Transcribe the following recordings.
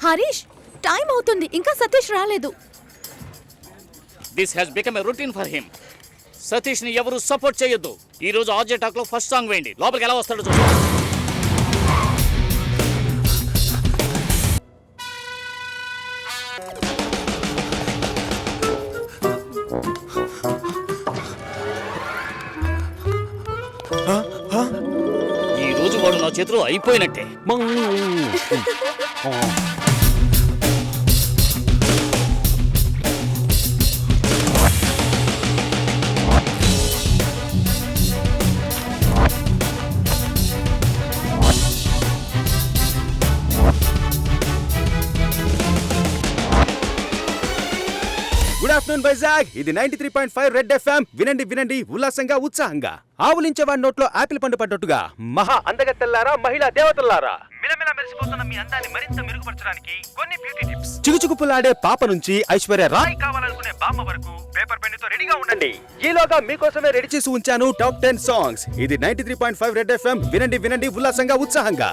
Harish, time అవుతుంది, ఇంకా సతీష్ రాలేదు. This has become a routine for him. Satish ని ఎవరు సపోర్ట్ చేయొద్దు. ఈ రోజు ఆర్జే టాక్ లో ఫస్ట్ సాంగ్ వేయండి. లోపలికి ఎలా వస్తాడో చూడండి. ఈ రోజు వాడు నా చేతిలో అయిపోయినట్టే. Good afternoon Vizag. ఇది 93.5 రెడ్ ఎఫ్ఎం. వినండి వినండి ఉల్లాసంగా ఉత్సాహంగా. ఆవులించేవాడి నోట్లో ఆపిల్ పండు పడ్డట్టుగా మహా అందగత్తెల్లారా, మహిళా దేవతల్లారా, మిలమిల మెరిసిపోతున్న మీ అందాన్ని మరింత మెరుగుపరచడానికి కొన్ని బ్యూటీ టిప్స్. చిగుచిగుపులాడే పాప నుంచి ఐశ్వర్య రాయ్ కావాలనుకునే బామ్మ వరకు పేపర్ పెన్ తో రెడీగా ఉండండి. ఈలోగా మీకోసమే రెడీ చేసి ఉంచాను టాప్ 10 సాంగ్స్. ఇది 93.5 రెడ్ ఎఫ్ఎం. వినండి వినండి ఉల్లాసంగా ఉత్సాహంగా.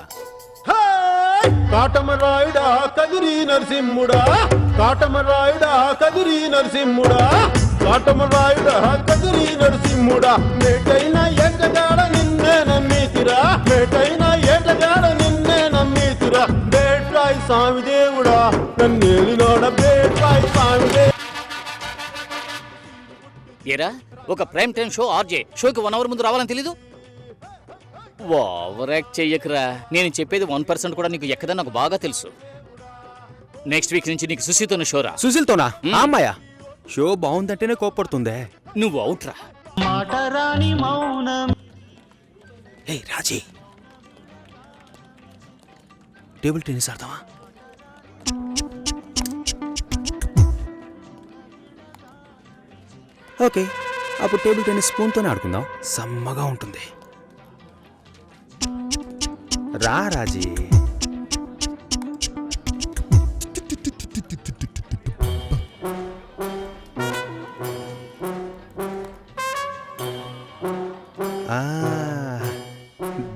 కాటమరాయుడా కదిరి నరసింహుడా, కాటమరాయుడా కదిరి నరసింహుడా, కాటమరాయుడా కదిరి నరసింహుడా, మేటైన ఏటగాడ నిన్నే నమ్మితిరా, మేటైన ఏటగాడ నిన్నే నమ్మితిరా, బేట్రాయి స్వామి దేవుడా నన్నేలినోడ బేట్రాయి స్వామి దేవుడా. ఏరా, ఒక ప్రైమ్ టైం షో ఆర్జే షోకి 1 అవర్ ముందు రావాలని తెలీదు? ఓవర్ యాక్ట్ చెయ్యకరా. నేను చెప్పేది 1% కూడా నీకు ఎక్కదని నాకు బాగా తెలుసు. నెక్స్ట్ వీక్ నుంచి నీకు సుశీతోనే షోరా. సుశీల్తోనా? అమ్మాయ షో బాగుందంటేనే కోప్పడుతుందే. నువ్వు అవుట్రా. మాటరాని మౌనం. ఏ రాజీ, టేబుల్ టెన్నిస్ ఆడతావా? ఓకే, అప్పుడు టేబుల్ టెన్నిస్ స్పూన్తోనే ఆడుకుందాం. సమ్మగా ఉంటుంది. రా రాజీ.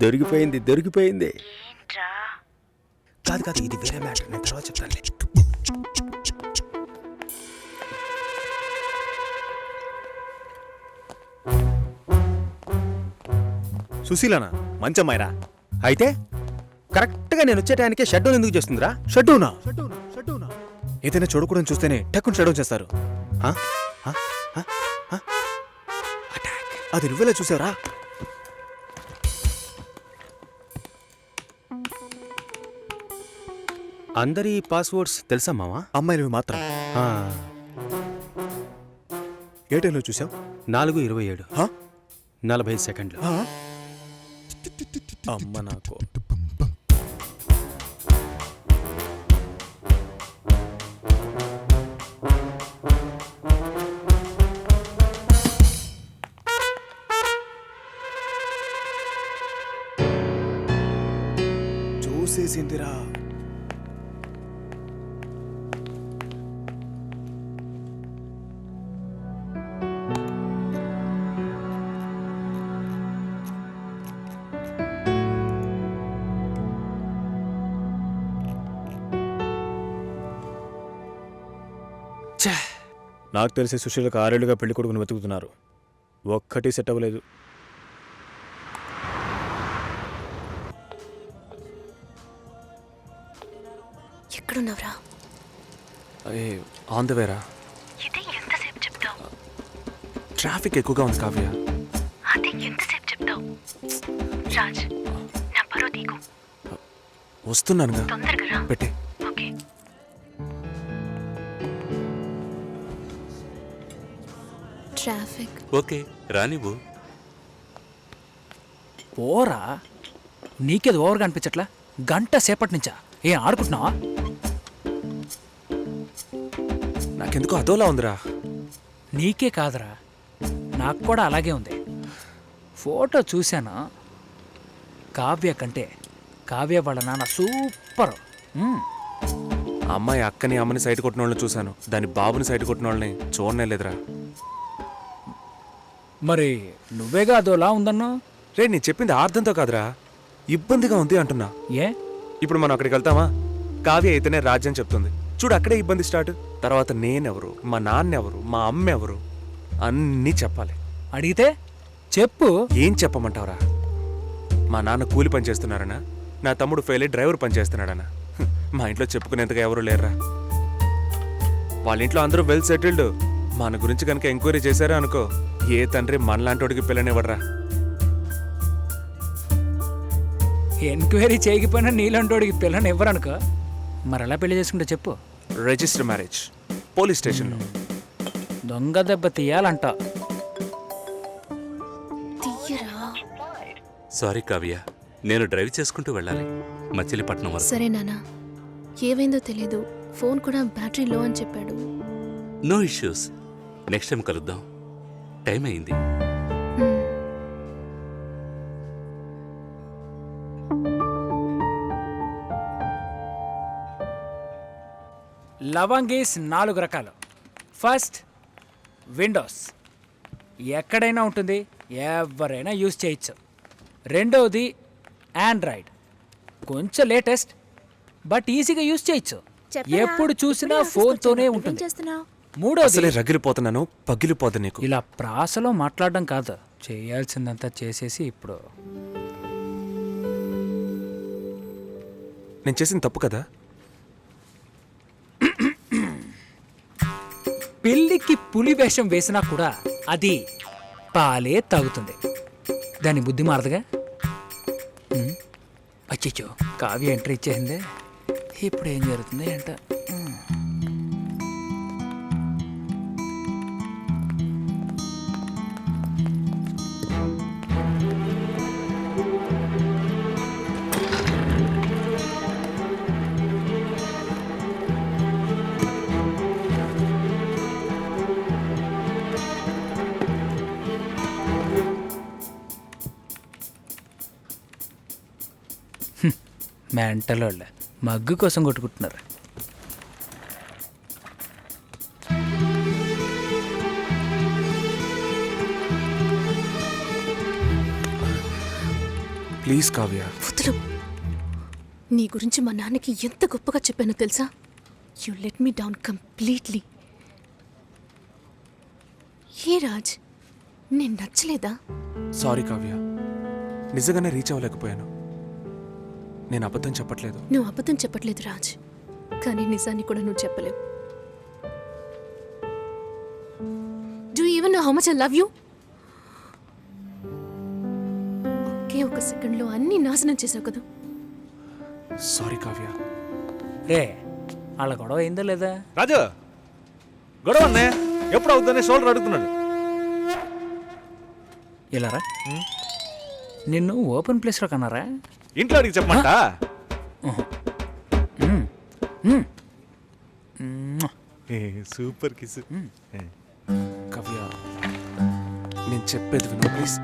దొరికిపోయింది దొరికిపోయింది. కాదు కాదు, ఇది వేరే మ్యాటర్, నేను తర్వాత చెప్తానులే. సుశీలనా? మంచమ్మాయిరా. అయితే కరెక్ట్గా నేను వచ్చే టైంకే షట్ డౌన్ ఎందుకు చేస్తుందిరా? షట్ డౌనా? ఏదైనా చూడకూడని చూస్తేనే టక్కుని షట్ డౌన్ చేస్తారు. అది నువ్వెలా చూసావురా? అందరి పాస్వర్డ్స్ తెలుసా మావా? అమ్మాయిలు మాత్రం. ఏ టైంలో చూసావు? 4:27, 40 సెకండ్లు. అమ్మ నాకు. చూసేసిందిరా. నాకు తెలిసి సుశీలకు 6 ఏళ్లుగా పెళ్లి కొడుకుని వెతుకుతున్నారు. ఒక్కటి సెట్ అవ్వలేదు. ఎక్కడున్నావురా? ఆన్ ద వేరా. ఇది ఎంతసేపు చెప్తావు? ట్రాఫిక్ ఎక్కువగా ఉంది కావ్య. అది ఎంతసేపు చెప్తావు? రాజ్, నా పరో తీకు. వస్తున్నానుగా, తొందరగా రా. పెట్టే. ఓకే. ట్రాఫిక్. ఓకే రానివ్వు. పోరా, నీకేది ఓవర్గా అనిపించట్లా? గంట సేపటి నుంచా ఏం ఆడుకుంటున్నావా? నాకెందుకో అదోలా ఉందిరా. నీకే కాదురా, నాకు కూడా అలాగే ఉంది. ఫోటో చూశాను. కావ్య కంటే కావ్య వాళ్ళ నాన్న సూపర్. అమ్మాయి అక్కని అమ్మని సైట్ కొట్టిన వాళ్ళని చూశాను, దాని బాబుని సైట్ కొట్టిన వాళ్ళని చూడనే లేదురా. మరి నువ్వేగా అదోలా ఉందన్నా? రే, నేను చెప్పింది అర్థంతో కాదురా, ఇబ్బందిగా ఉంది అంటున్నా. ఏ ఇప్పుడు మనం అక్కడికి వెళ్తామా? కావ్య అయితేనే రాజ్యం చెప్తుంది. చూడు అక్కడే ఇబ్బంది స్టార్ట్. తర్వాత నేనెవరు, మా నాన్నెవరు, మా అమ్మ ఎవరు అన్నీ చెప్పాలి. అడిగితే చెప్పు. ఏం చెప్పమంటావురా? మా నాన్న కూలి పని చేస్తున్నారనా, నా తమ్ముడు ఫెయిల్ అయ్యి డ్రైవర్ పని చేస్తున్నాడనా? మా ఇంట్లో చెప్పుకునేంతగా ఎవరు లేరురా. వాళ్ళ ఇంట్లో అందరూ వెల్ సెటిల్డ్. మన గురించి కనుక ఎంక్వైరీ చేశారా అనుకో, ఏ తండ్రి మనలాంటోడికి పిల్లనివ్వడరా. ఎంక్వైరీ చేయకపోయినా నీలంటోడికి పిల్లని ఇవ్వరనుకో. మరి ఎలా పెళ్లి చేసుకుంటే చెప్పు. రిజిస్టర్ మ్యారేజ్, పోలీస్ స్టేషన్లో. దొంగ దెబ్బ తీయాలంట. తీయరా. సారీ కావ్య, నేను డ్రైవ్ చేసుకుంటూ వెళ్ళాలి మచిలీపట్నం వరకు. సరే నాన్న, ఏమైందో తెలీదు. ఫోన్ కూడా బ్యాటరీ లో అని చెప్పాడు. నో ఇష్యూస్, నెక్స్ట్ టైం కలుద్దాం. టైం అయింది. లవంగీస్ 4 రకాలు. ఫస్ట్ విండోస్, ఎక్కడైనా ఉంటుంది, ఎవరైనా యూజ్ చేయొచ్చు. రెండవది ఆండ్రాయిడ్, కొంచెం లేటెస్ట్ బట్ ఈజీగా యూజ్ చేయొచ్చు. ఎప్పుడు చూసినా ఫోన్తోనే ఉంటుంది. అసలే మూడోది, రగిలిపోతున్నాను, పగిలిపోదు నీకు. ఇలా ప్రాసలో మాట్లాడడం కాదు, చేయాల్సిందంతా చేసేసి ఇప్పుడు నేను చేసిన తప్పు కదా. పెళ్ళికి పులి వేషం వేసినా కూడా అది పాలే తాగుతుంది. దాని బుద్ధి మారదుగా. అచ్చిచ్చో, కావ్య ఎంట్రీ ఇచ్చేసిందే. ఇప్పుడు ఏం జరుగుతుంది అంట. మెంటల్ వాళ్ళ మగ్గు కోసం కొట్టుకుంటున్నారు. ప్లీజ్ కావ్య. వదులు. నీ గురించి మా నాన్నకి ఎంత గొప్పగా చెప్పానో తెలుసా? You let me down completely. ఏ రాజ్, నేను నచ్చలేదా? సారీ కావ్య, నిజంగానే రీచ్ అవ్వలేకపోయాను. నేను అబద్ధం చెప్పట్లేదు. నువ్వు అబద్ధం చెప్పట్లేదు రాజ్, కానీ నిజాన్ని కూడా నువ్వు చెప్పలేవు. Do you even know how much I love you? ఒకే ఒక సెకండ్లో అన్ని నాశనం చేసావు కదా. సారీ కావ్య. రే, వాళ్ళ గొడవ అయిందా లేదా? రాజు, గొడవ అన్నయ్య ఎప్పుడు అవుతుందని షోల్డర్ అడుగుతున్నాడు. ఇలారా, నిన్ను ఓపెన్ ప్లేస్లో కన్నారా? ఇంట్లో అడిగి చెప్పమంట. Super kiss. కావ్య, నేను చెప్పేది విను ప్లీజ్.